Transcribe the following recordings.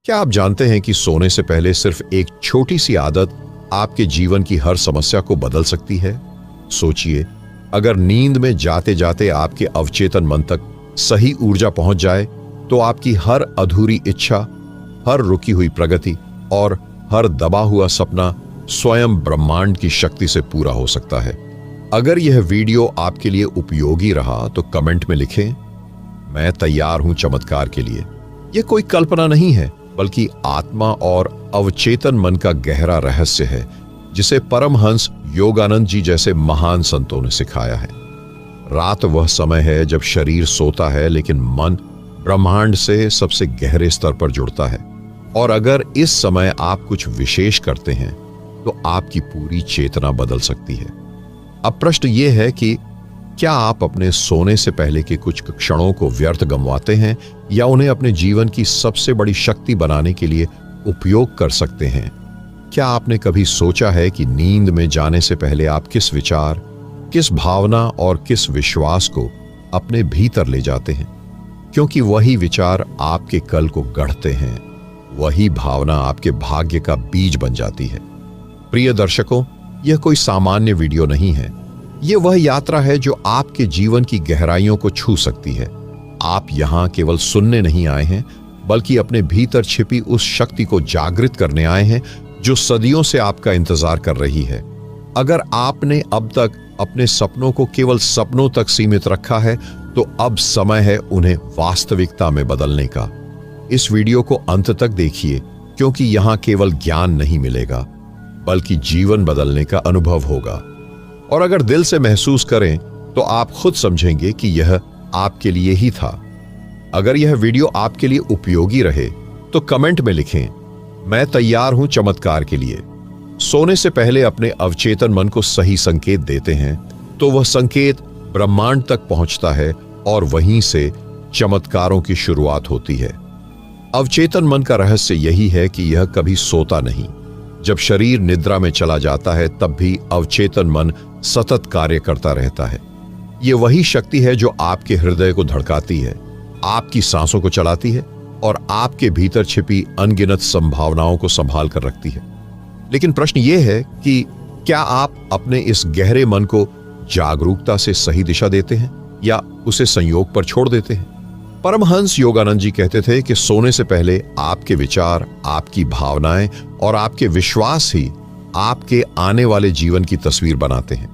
क्या आप जानते हैं कि सोने से पहले सिर्फ एक छोटी सी आदत आपके जीवन की हर समस्या को बदल सकती है? सोचिए, अगर नींद में जाते जाते आपके अवचेतन मन तक सही ऊर्जा पहुंच जाए तो आपकी हर अधूरी इच्छा, हर रुकी हुई प्रगति और हर दबा हुआ सपना स्वयं ब्रह्मांड की शक्ति से पूरा हो सकता है। अगर यह वीडियो आपके लिए उपयोगी रहा तो कमेंट में लिखें, मैं तैयार हूं चमत्कार के लिए। यह कोई कल्पना नहीं है, बल्कि आत्मा और अवचेतन मन का गहरा रहस्य है, जिसे परमहंस योगानंद जी जैसे महान संतों ने सिखाया है। रात वह समय है जब शरीर सोता है, लेकिन मन ब्रह्मांड से सबसे गहरे स्तर पर जुड़ता है। और अगर इस समय आप कुछ विशेष करते हैं तो आपकी पूरी चेतना बदल सकती है। अब प्रश्न यह है कि क्या आप अपने सोने से पहले के कुछ क्षणों को व्यर्थ गंवाते हैं या उन्हें अपने जीवन की सबसे बड़ी शक्ति बनाने के लिए उपयोग कर सकते हैं? क्या आपने कभी सोचा है कि नींद में जाने से पहले आप किस विचार, किस भावना और किस विश्वास को अपने भीतर ले जाते हैं? क्योंकि वही विचार आपके कल को गढ़ते हैं, वही भावना आपके भाग्य का बीज बन जाती है। प्रिय दर्शकों, यह कोई सामान्य वीडियो नहीं है। यह वह यात्रा है जो आपके जीवन की गहराइयों को छू सकती है। आप यहां केवल सुनने नहीं आए हैं, बल्कि अपने भीतर छिपी उस शक्ति को जागृत करने आए हैं जो सदियों से आपका इंतजार कर रही है। अगर आपने अब तक अपने सपनों को केवल सपनों तक सीमित रखा है, तो अब समय है उन्हें वास्तविकता में बदलने का। इस वीडियो को अंत तक देखिए, क्योंकि यहां केवल ज्ञान नहीं मिलेगा, बल्कि जीवन बदलने का अनुभव होगा। और अगर दिल से महसूस करें तो आप खुद समझेंगे कि यह आपके लिए ही था। अगर यह वीडियो आपके लिए उपयोगी रहे तो कमेंट में लिखें, मैं तैयार हूं चमत्कार के लिए। सोने से पहले अपने अवचेतन मन को सही संकेत देते हैं तो वह संकेत ब्रह्मांड तक पहुंचता है और वहीं से चमत्कारों की शुरुआत होती है। अवचेतन मन का रहस्य यही है कि यह कभी सोता नहीं। जब शरीर निद्रा में चला जाता है, तब भी अवचेतन मन सतत कार्य करता रहता है। यह वही शक्ति है जो आपके हृदय को धड़काती है, आपकी सांसों को चलाती है और आपके भीतर छिपी अनगिनत संभावनाओं को संभाल कर रखती है। लेकिन प्रश्न यह है कि क्या आप अपने इस गहरे मन को जागरूकता से सही दिशा देते हैं या उसे संयोग पर छोड़ देते हैं? परमहंस योगानंद जी कहते थे कि सोने से पहले आपके विचार, आपकी भावनाएं और आपके विश्वास ही आपके आने वाले जीवन की तस्वीर बनाते हैं।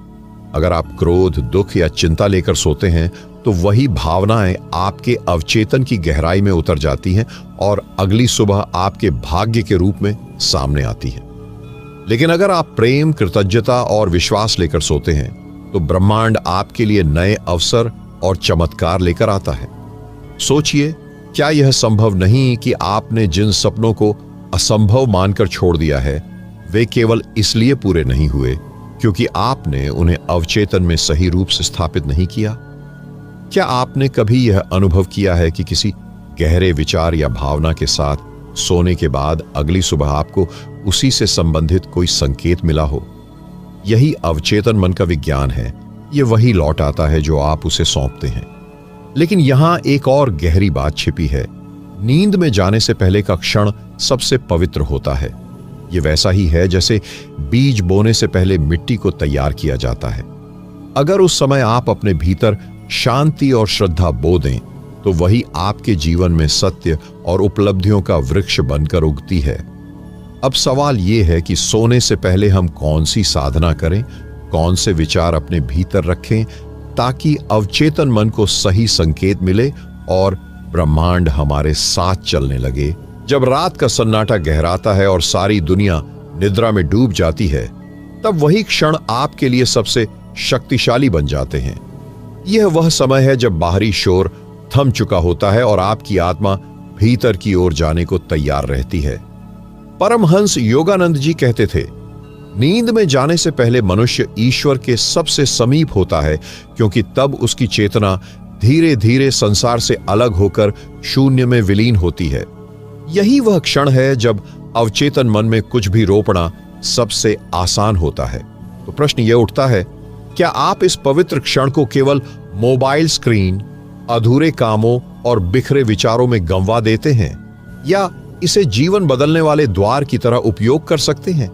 अगर आप क्रोध, दुख या चिंता लेकर सोते हैं तो वही भावनाएं आपके अवचेतन की गहराई में उतर जाती हैं और अगली सुबह आपके भाग्य के रूप में सामने आती है। लेकिन अगर आप प्रेम, कृतज्ञता और विश्वास लेकर सोते हैं तो ब्रह्मांड आपके लिए नए अवसर और चमत्कार लेकर आता है। सोचिए, क्या यह संभव नहीं कि आपने जिन सपनों को असंभव मानकर छोड़ दिया है, वे केवल इसलिए पूरे नहीं हुए क्योंकि आपने उन्हें अवचेतन में सही रूप से स्थापित नहीं किया? क्या आपने कभी यह अनुभव किया है कि किसी गहरे विचार या भावना के साथ सोने के बाद अगली सुबह आपको उसी से संबंधित कोई संकेत मिला हो? यही अवचेतन मन का विज्ञान है। यह वही लौट आता है जो आप उसे सौंपते हैं। लेकिन यहां एक और गहरी बात छिपी है। नींद में जाने से पहले का क्षण सबसे पवित्र होता है। यह वैसा ही है जैसे बीज बोने से पहले मिट्टी को तैयार किया जाता है। अगर उस समय आप अपने भीतर शांति और श्रद्धा बो दें तो वही आपके जीवन में सत्य और उपलब्धियों का वृक्ष बनकर उगती है। अब सवाल यह है कि सोने से पहले हम कौन सी साधना करें, कौन से विचार अपने भीतर रखें ताकि अवचेतन मन को सही संकेत मिले और ब्रह्मांड हमारे साथ चलने लगे। जब रात का सन्नाटा गहराता है और सारी दुनिया निद्रा में डूब जाती है, तब वही क्षण आपके लिए सबसे शक्तिशाली बन जाते हैं। यह वह समय है जब बाहरी शोर थम चुका होता है और आपकी आत्मा भीतर की ओर जाने को तैयार रहती है। परमहंस योगानंद जी कहते थे, नींद में जाने से पहले मनुष्य ईश्वर के सबसे समीप होता है, क्योंकि तब उसकी चेतना धीरे धीरे संसार से अलग होकर शून्य में विलीन होती है। यही वह क्षण है जब अवचेतन मन में कुछ भी रोपना सबसे आसान होता है। तो प्रश्न यह उठता है, क्या आप इस पवित्र क्षण को केवल मोबाइल स्क्रीन, अधूरे कामों और बिखरे विचारों में गंवा देते हैं, या इसे जीवन बदलने वाले द्वार की तरह उपयोग कर सकते हैं।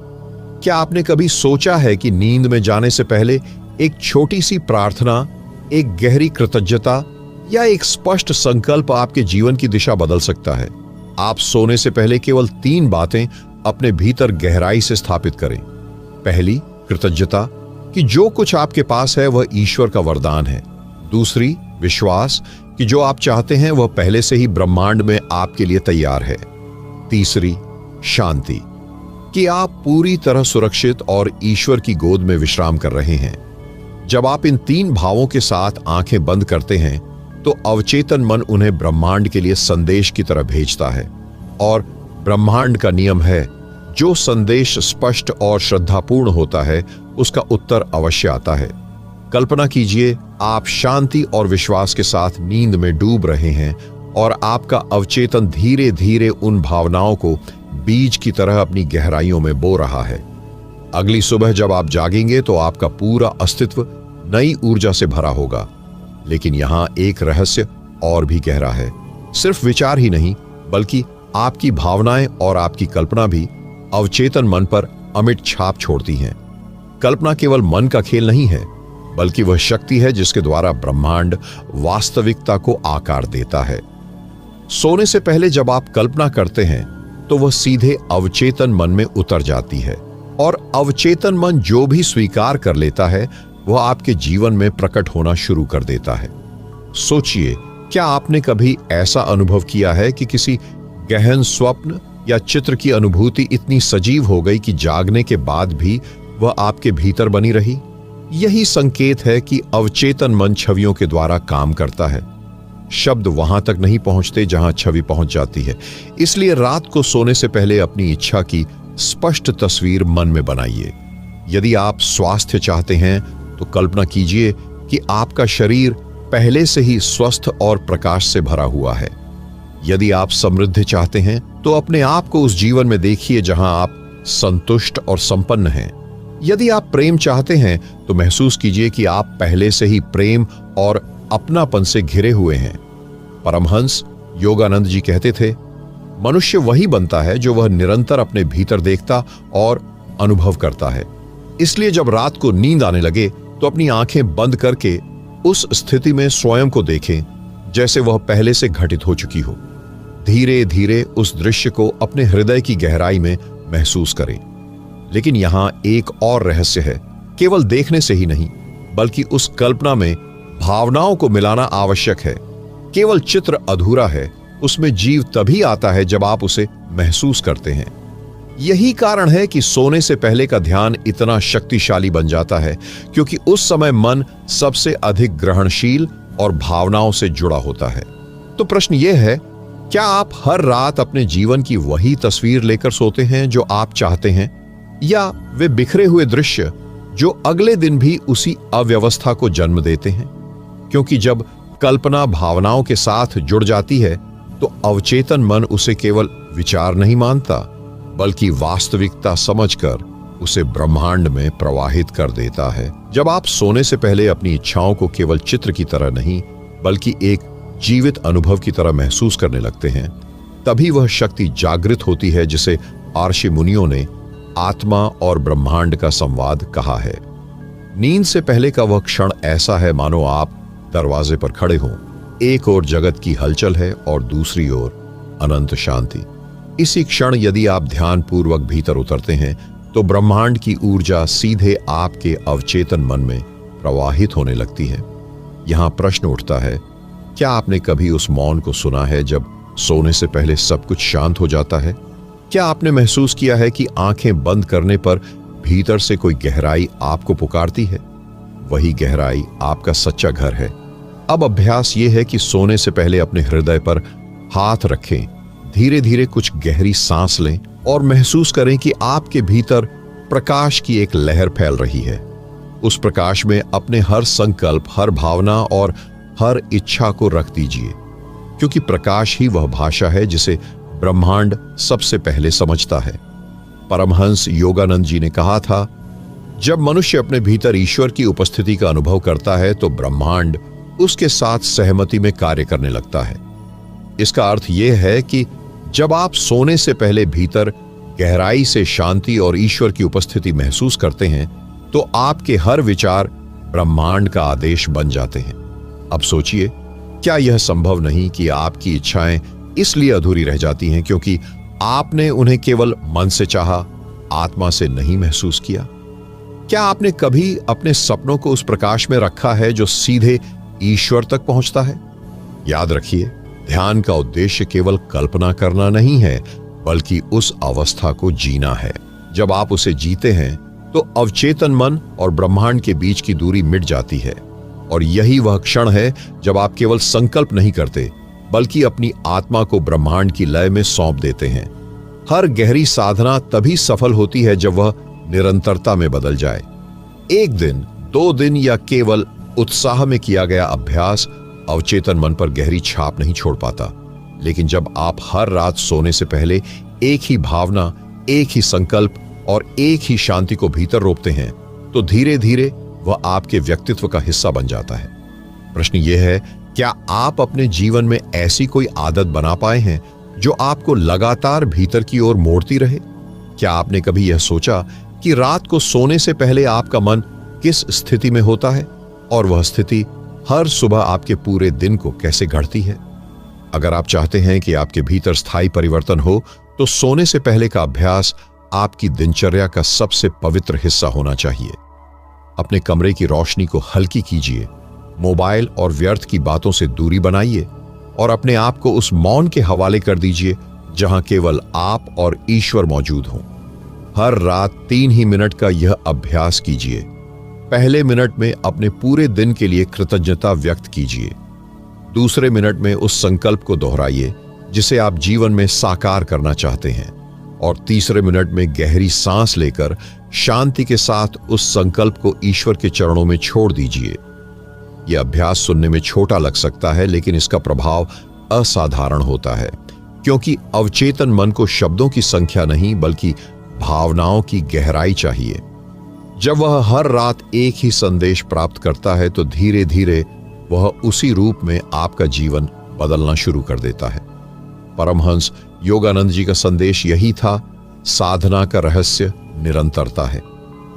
क्या आपने कभी सोचा है कि नींद में जाने से पहले एक छोटी सी प्रार्थना, एक गहरी कृतज्ञता या एक स्पष्ट संकल्प आपके जीवन की दिशा बदल सकता है? आप सोने से पहले केवल 3 बातें अपने भीतर गहराई से स्थापित करें। पहली, कृतज्ञता कि जो कुछ आपके पास है वह ईश्वर का वरदान है। दूसरी, विश्वास कि जो आप चाहते हैं वह पहले से ही ब्रह्मांड में आपके लिए तैयार है। तीसरी, शांति कि आप पूरी तरह सुरक्षित और ईश्वर की गोद में विश्राम कर रहे हैं। जब आप इन 3 भावों के साथ आंखें बंद करते हैं तो अवचेतन मन उन्हें ब्रह्मांड के लिए संदेश की तरह भेजता है, और ब्रह्मांड का नियम है, जो संदेश स्पष्ट और श्रद्धापूर्ण होता है उसका उत्तर अवश्य आता है। कल्पना कीजिए, आप शांति और विश्वास के साथ नींद में डूब रहे हैं और आपका अवचेतन धीरे धीरे उन भावनाओं को बीज की तरह अपनी गहराइयों में बो रहा है। अगली सुबह जब आप जागेंगे तो आपका पूरा अस्तित्व नई ऊर्जा से भरा होगा। लेकिन यहां एक रहस्य और भी गहरा है। सिर्फ विचार ही नहीं, बल्कि आपकी भावनाएं और आपकी कल्पना भी अवचेतन मन पर अमिट छाप छोड़ती हैं। कल्पना केवल मन का खेल नहीं है, बल्कि वह शक्ति है जिसके द्वारा ब्रह्मांड वास्तविकता को आकार देता है। सोने से पहले जब आप कल्पना करते हैं तो वह सीधे अवचेतन मन में उतर जाती है, और अवचेतन मन जो भी स्वीकार कर लेता है वह आपके जीवन में प्रकट होना शुरू कर देता है। सोचिए, क्या आपने कभी ऐसा अनुभव किया है कि किसी गहन स्वप्न या चित्र की अनुभूति इतनी सजीव हो गई कि जागने के बाद भी वह आपके भीतर बनी रही? यही संकेत है कि अवचेतन मन छवियों के द्वारा काम करता है। शब्द वहां तक नहीं पहुंचते जहां छवि पहुंच जाती है। इसलिए रात को सोने से पहले अपनी इच्छा की स्पष्ट तस्वीर मन में बनाइए। यदि आप स्वास्थ्य चाहते हैं तो कल्पना कीजिए कि आपका शरीर पहले से ही स्वस्थ और प्रकाश से भरा हुआ है। यदि आप समृद्धि चाहते हैं तो अपने आप को उस जीवन में देखिए जहां आप संतुष्ट और संपन्न हैं। यदि आप प्रेम चाहते हैं तो महसूस कीजिए कि आप पहले से ही प्रेम और अपनापन से घिरे हुए हैं। परमहंस योगानंद जी कहते थे, मनुष्य वही बनता है जो वह निरंतर अपने भीतर देखता और अनुभव करता है। इसलिए जब रात को नींद आने लगे तो अपनी आंखें बंद करके उस स्थिति में स्वयं को देखें जैसे वह पहले से घटित हो चुकी हो। धीरे धीरे उस दृश्य को अपने हृदय की गहराई में महसूस करें। लेकिन यहां एक और रहस्य है। केवल देखने से ही नहीं, बल्कि उस कल्पना में भावनाओं को मिलाना आवश्यक है। केवल चित्र अधूरा है, उसमें जीव तभी आता है जब आप उसे महसूस करते हैं। यही कारण है कि सोने से पहले का ध्यान इतना शक्तिशाली बन जाता है, क्योंकि उस समय मन सबसे अधिक ग्रहणशील और भावनाओं से जुड़ा होता है। तो प्रश्न यह है, क्या आप हर रात अपने जीवन की वही तस्वीर लेकर सोते हैं जो आप चाहते हैं, या वे बिखरे हुए दृश्य जो अगले दिन भी उसी अव्यवस्था को जन्म देते हैं? क्योंकि जब कल्पना भावनाओं के साथ जुड़ जाती है तो अवचेतन मन उसे केवल विचार नहीं मानता, बल्कि वास्तविकता समझकर उसे ब्रह्मांड में प्रवाहित कर देता है। जब आप सोने से पहले अपनी इच्छाओं को केवल चित्र की तरह नहीं, बल्कि एक जीवित अनुभव की तरह महसूस करने लगते हैं, तभी वह शक्ति जागृत होती है जिसे आर्षि मुनियों ने आत्मा और ब्रह्मांड का संवाद कहा है। नींद से पहले का वह क्षण ऐसा है मानो आप दरवाजे पर खड़े हों। एक ओर जगत की हलचल है और दूसरी ओर अनंत शांति। इसी क्षण यदि आप ध्यान पूर्वक भीतर उतरते हैं तो ब्रह्मांड की ऊर्जा सीधे आपके अवचेतन मन में प्रवाहित होने लगती है। यहां प्रश्न उठता है, क्या आपने कभी उस मौन को सुना है जब सोने से पहले सब कुछ शांत हो जाता है? क्या आपने महसूस किया है कि आंखें बंद करने पर भीतर से कोई गहराई आपको पुकारती है? वही गहराई आपका सच्चा घर है। अब अभ्यास यह है कि सोने से पहले अपने हृदय पर हाथ रखें, धीरे धीरे कुछ गहरी सांस लें और महसूस करें कि आपके भीतर प्रकाश की एक लहर फैल रही है। उस प्रकाश में अपने हर संकल्प, हर भावना और हर इच्छा को रख दीजिए, क्योंकि प्रकाश ही वह भाषा है जिसे ब्रह्मांड सबसे पहले समझता है। परमहंस योगानंद जी ने कहा था, जब मनुष्य अपने भीतर ईश्वर की उपस्थिति का अनुभव करता है तो ब्रह्मांड उसके साथ सहमति में कार्य करने लगता है। इसका अर्थ यह है कि जब आप सोने से पहले भीतर गहराई से शांति और ईश्वर की उपस्थिति महसूस करते हैं तो आपके हर विचार ब्रह्मांड का आदेश बन जाते हैं। अब सोचिए, क्या यह संभव नहीं कि आपकी इच्छाएं इसलिए अधूरी रह जाती हैं क्योंकि आपने उन्हें केवल मन से चाहा, आत्मा से नहीं महसूस किया? क्या आपने कभी अपने सपनों को उस प्रकाश में रखा है जो सीधे ईश्वर तक पहुंचता है? याद रखिए, ध्यान का उद्देश्य केवल कल्पना करना नहीं है, बल्कि उस अवस्था को जीना है। जब आप उसे जीते हैं तो अवचेतन मन और ब्रह्मांड के बीच की दूरी मिट जाती है, और यही वह क्षण है जब आप केवल संकल्प नहीं करते बल्कि अपनी आत्मा को ब्रह्मांड की लय में सौंप देते हैं। हर गहरी साधना तभी सफल होती है जब वह निरंतरता में बदल जाए। एक दिन, 2 दिन या केवल उत्साह में किया गया अभ्यास अवचेतन मन पर गहरी छाप नहीं छोड़ पाता, लेकिन जब आप हर रात सोने से पहले एक ही भावना, एक ही संकल्प और एक ही शांति को भीतर रोपते हैं तो धीरे धीरे वह आपके व्यक्तित्व का हिस्सा बन जाता है। प्रश्न यह है, क्या आप अपने जीवन में ऐसी कोई आदत बना पाए हैं जो आपको लगातार भीतर की ओर मोड़ती रहे? क्या आपने कभी यह सोचा कि रात को सोने से पहले आपका मन किस स्थिति में होता है और वह स्थिति हर सुबह आपके पूरे दिन को कैसे गढ़ती है? अगर आप चाहते हैं कि आपके भीतर स्थायी परिवर्तन हो तो सोने से पहले का अभ्यास आपकी दिनचर्या का सबसे पवित्र हिस्सा होना चाहिए। अपने कमरे की रोशनी को हल्की कीजिए, मोबाइल और व्यर्थ की बातों से दूरी बनाइए और अपने आप को उस मौन के हवाले कर दीजिए जहां केवल आप और ईश्वर मौजूद हों। हर रात 3 ही मिनट का यह अभ्यास कीजिए। पहले मिनट में अपने पूरे दिन के लिए कृतज्ञता व्यक्त कीजिए। दूसरे मिनट में उस संकल्प को दोहराइए जिसे आप जीवन में साकार करना चाहते हैं, और तीसरे मिनट में गहरी सांस लेकर शांति के साथ उस संकल्प को ईश्वर के चरणों में छोड़ दीजिए। यह अभ्यास सुनने में छोटा लग सकता है, लेकिन इसका प्रभाव असाधारण होता है, क्योंकि अवचेतन मन को शब्दों की संख्या नहीं बल्कि भावनाओं की गहराई चाहिए। जब वह हर रात एक ही संदेश प्राप्त करता है तो धीरे धीरे वह उसी रूप में आपका जीवन बदलना शुरू कर देता है। परमहंस योगानंद जी का संदेश यही था, साधना का रहस्य निरंतरता है।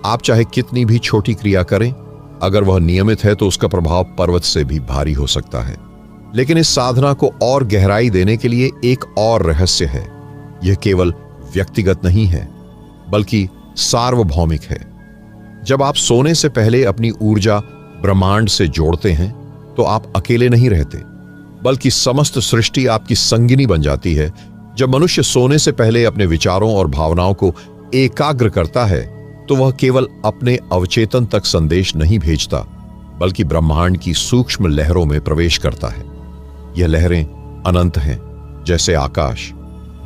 आप चाहे कितनी भी छोटी क्रिया करें, अगर वह नियमित है तो उसका प्रभाव पर्वत से भी भारी हो सकता है। लेकिन इस साधना को और गहराई देने के लिए एक और रहस्य है। यह केवल व्यक्तिगत नहीं है बल्कि सार्वभौमिक है। जब आप सोने से पहले अपनी ऊर्जा ब्रह्मांड से जोड़ते हैं तो आप अकेले नहीं रहते, बल्कि समस्त सृष्टि आपकी संगिनी बन जाती है। जब मनुष्य सोने से पहले अपने विचारों और भावनाओं को एकाग्र करता है तो वह केवल अपने अवचेतन तक संदेश नहीं भेजता, बल्कि ब्रह्मांड की सूक्ष्म लहरों में प्रवेश करता है। यह लहरें अनंत हैं, जैसे आकाश।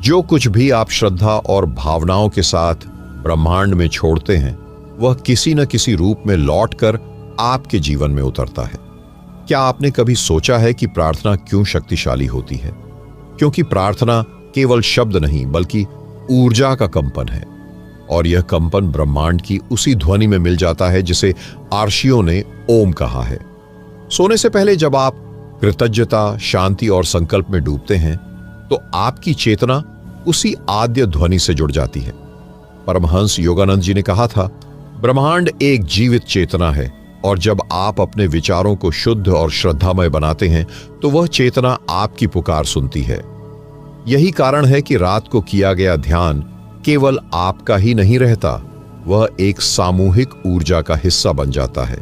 जो कुछ भी आप श्रद्धा और भावनाओं के साथ ब्रह्मांड में छोड़ते हैं वह किसी न किसी रूप में लौटकर आपके जीवन में उतरता है। क्या आपने कभी सोचा है कि प्रार्थना क्यों शक्तिशाली होती है? क्योंकि प्रार्थना केवल शब्द नहीं बल्कि ऊर्जा का कंपन है, और यह कंपन ब्रह्मांड की उसी ध्वनि में मिल जाता है जिसे आर्षियों ने ओम कहा है। सोने से पहले जब आप कृतज्ञता, शांति और संकल्प में डूबते हैं तो आपकी चेतना उसी आद्य ध्वनि से जुड़ जाती है। परमहंस योगानंद जी ने कहा था, ब्रह्मांड एक जीवित चेतना है, और जब आप अपने विचारों को शुद्ध और श्रद्धामय बनाते हैं तो वह चेतना आपकी पुकार सुनती है। यही कारण है कि रात को किया गया ध्यान केवल आपका ही नहीं रहता, वह एक सामूहिक ऊर्जा का हिस्सा बन जाता है।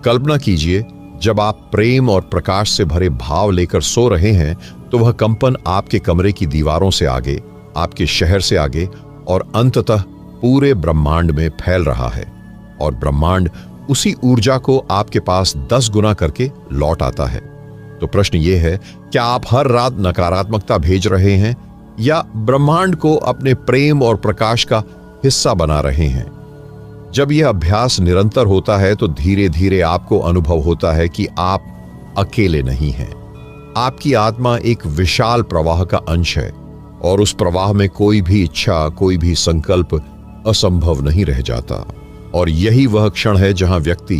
कल्पना कीजिए, जब आप प्रेम और प्रकाश से भरे भाव लेकर सो रहे हैं तो वह कंपन आपके कमरे की दीवारों से आगे, आपके शहर से आगे और अंततः पूरे ब्रह्मांड में फैल रहा है, और ब्रह्मांड उसी ऊर्जा को आपके पास 10 गुना करके लौट आता है। तो प्रश्न यह है, क्या आप हर रात नकारात्मकता भेज रहे हैं या ब्रह्मांड को अपने प्रेम और प्रकाश का हिस्सा बना रहे हैं? जब यह अभ्यास निरंतर होता है तो धीरे धीरे आपको अनुभव होता है कि आप अकेले नहीं हैं। आपकी आत्मा एक विशाल प्रवाह का अंश है, और उस प्रवाह में कोई भी इच्छा, कोई भी संकल्प असंभव नहीं रह जाता। और यही वह क्षण है जहां व्यक्ति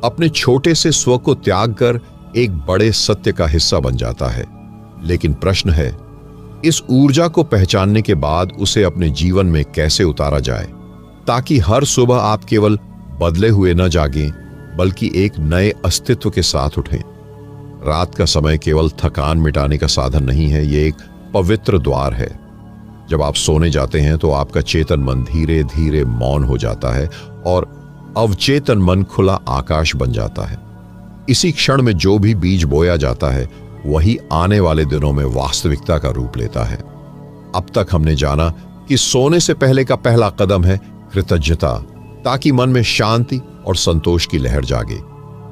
अपने छोटे से स्व को त्याग कर एक बड़े सत्य का हिस्सा बन जाता है। लेकिन प्रश्न है, इस ऊर्जा को पहचानने के बाद उसे अपने जीवन में कैसे उतारा जाए, ताकि हर सुबह आप केवल बदले हुए न जागें बल्कि एक नए अस्तित्व के साथ उठें। रात का समय केवल थकान मिटाने का साधन नहीं है, ये एक पवित्र द्वार है। जब आप सोने जाते हैं तो आपका चेतन मन धीरे धीरे मौन हो जाता है और अवचेतन मन खुला आकाश बन जाता है। इसी क्षण में जो भी बीज बोया जाता है वही आने वाले दिनों में वास्तविकता का रूप लेता है। अब तक हमने जाना कि सोने से पहले का पहला कदम है कृतज्ञता, ताकि मन में शांति और संतोष की लहर जागे।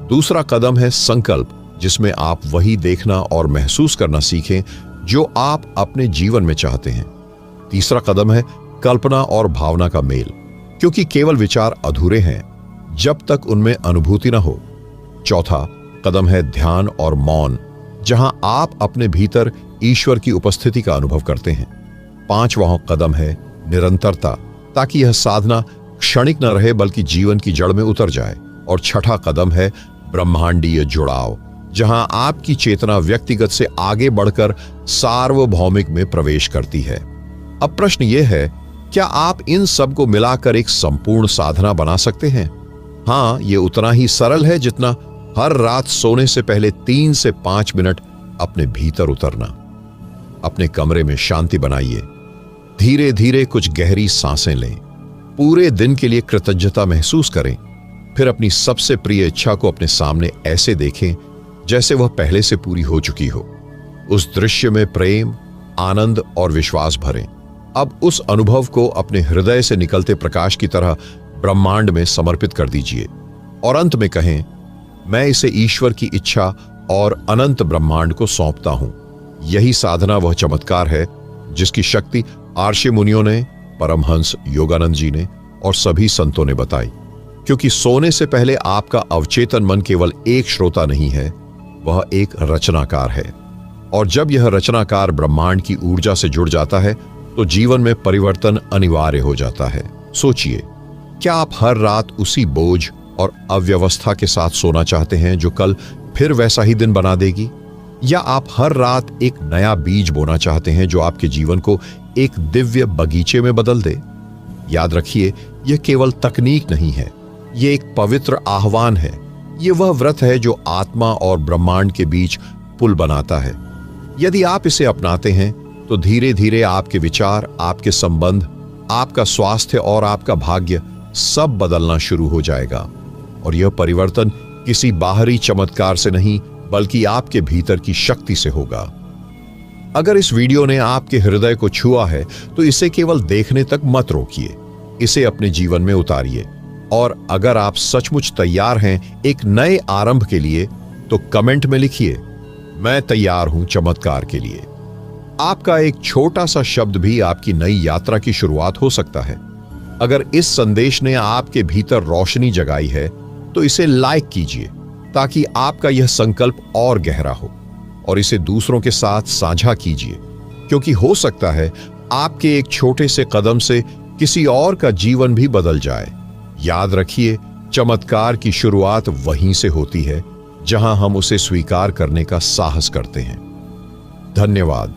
दूसरा कदम है संकल्प, जिसमें आप वही देखना और महसूस करना सीखें जो आप अपने जीवन में चाहते हैं। तीसरा कदम है कल्पना और भावना का मेल, क्योंकि केवल विचार अधूरे हैं जब तक उनमें अनुभूति न हो। चौथा कदम है ध्यान और मौन, जहां आप अपने भीतर ईश्वर की उपस्थिति का अनुभव करते हैं। पांचवां कदम है निरंतरता, ताकि यह साधना क्षणिक न रहे बल्कि जीवन की जड़ में उतर जाए। और छठा कदम है ब्रह्मांडीय जुड़ाव, जहां आपकी चेतना व्यक्तिगत से आगे बढ़कर सार्वभौमिक में प्रवेश करती है। अब प्रश्न यह है, क्या आप इन सब को मिलाकर एक संपूर्ण साधना बना सकते हैं? हाँ, यह उतना ही सरल है जितना हर रात सोने से पहले 3 से 5 मिनट अपने भीतर उतरना। अपने कमरे में शांति बनाइए, धीरे धीरे कुछ गहरी सांसें लें, पूरे दिन के लिए कृतज्ञता महसूस करें, फिर अपनी सबसे प्रिय इच्छा को अपने सामने ऐसे देखें जैसे वह पहले से पूरी हो चुकी हो। उस दृश्य में प्रेम, आनंद और विश्वास भरें। अब उस अनुभव को अपने हृदय से निकलते प्रकाश की तरह ब्रह्मांड में समर्पित कर दीजिए और अंत में कहें, मैं इसे ईश्वर की इच्छा और अनंत ब्रह्मांड को सौंपता हूं। यही साधना वह चमत्कार है जिसकी शक्ति आर्षि मुनियों ने, परमहंस योगानंद जी ने और सभी संतों ने बताई। क्योंकि सोने से पहले आपका अवचेतन मन केवल एक श्रोता नहीं है, वह एक रचनाकार है। और जब यह रचनाकार ब्रह्मांड की ऊर्जा से जुड़ जाता है तो जीवन में परिवर्तन अनिवार्य हो जाता है। सोचिए, क्या आप हर रात उसी बोझ और अव्यवस्था के साथ सोना चाहते हैं जो कल फिर वैसा ही दिन बना देगी, या आप हर रात एक नया बीज बोना चाहते हैं जो आपके जीवन को एक दिव्य बगीचे में बदल दे? याद रखिए, यह केवल तकनीक नहीं है, यह एक पवित्र आह्वान है। यह वह व्रत है जो आत्मा और ब्रह्मांड के बीच पुल बनाता है। यदि आप इसे अपनाते हैं तो धीरे धीरे आपके विचार, आपके संबंध, आपका स्वास्थ्य और आपका भाग्य सब बदलना शुरू हो जाएगा। और यह परिवर्तन किसी बाहरी चमत्कार से नहीं बल्कि आपके भीतर की शक्ति से होगा। अगर इस वीडियो ने आपके हृदय को छुआ है तो इसे केवल देखने तक मत रोकिए, इसे अपने जीवन में उतारिए। और अगर आप सचमुच तैयार हैं एक नए आरंभ के लिए तो कमेंट में लिखिए, मैं तैयार हूं चमत्कार के लिए। आपका एक छोटा सा शब्द भी आपकी नई यात्रा की शुरुआत हो सकता है। अगर इस संदेश ने आपके भीतर रोशनी जगाई है तो इसे लाइक कीजिए ताकि आपका यह संकल्प और गहरा हो, और इसे दूसरों के साथ साझा कीजिए, क्योंकि हो सकता है आपके एक छोटे से कदम से किसी और का जीवन भी बदल जाए। याद रखिए, चमत्कार की शुरुआत वहीं से होती है जहां हम उसे स्वीकार करने का साहस करते हैं। धन्यवाद।